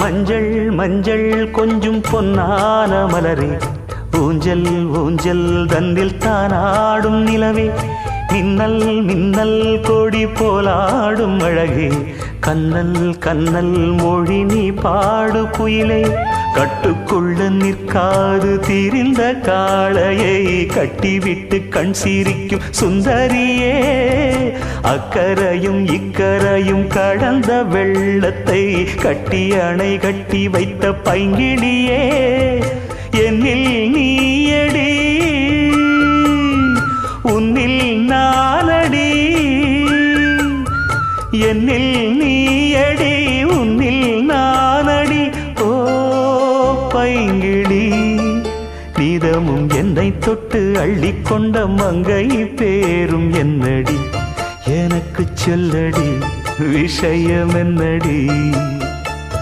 மஞ்சள் மஞ்சள் கொஞ்சம் பொன்னான மலரே, ஊஞ்சல் ஊஞ்சல் தந்தில் தானாடும் நிலவே, மின்னல் மின்னல் கொடி போலாடும் அழகே, கண்ணல் கண்ணல் மொழி நீ பாடு குயிலே, கட்டுக்குள்ள நிற்காது தீரிந்த காளையை கட்டிவிட்டு கண் சிரிக்கும் சுந்தரியே, அக்கரையும் இக்கரையும் கடந்த வெள்ளத்தை கட்டி அணை கட்டி வைத்த பைங்கிளியே, என்னில் நீயடி உன்னில் நானடி, என்னில் நீயடி உன்னில் நானடி. ஓ பைங்கிளி, நீதமும் என்னை தொட்டு அள்ளிக்கொண்ட மங்கை பேரும் என்னடி, எனக்கு சொல்லடி விஷயம் என்னடி.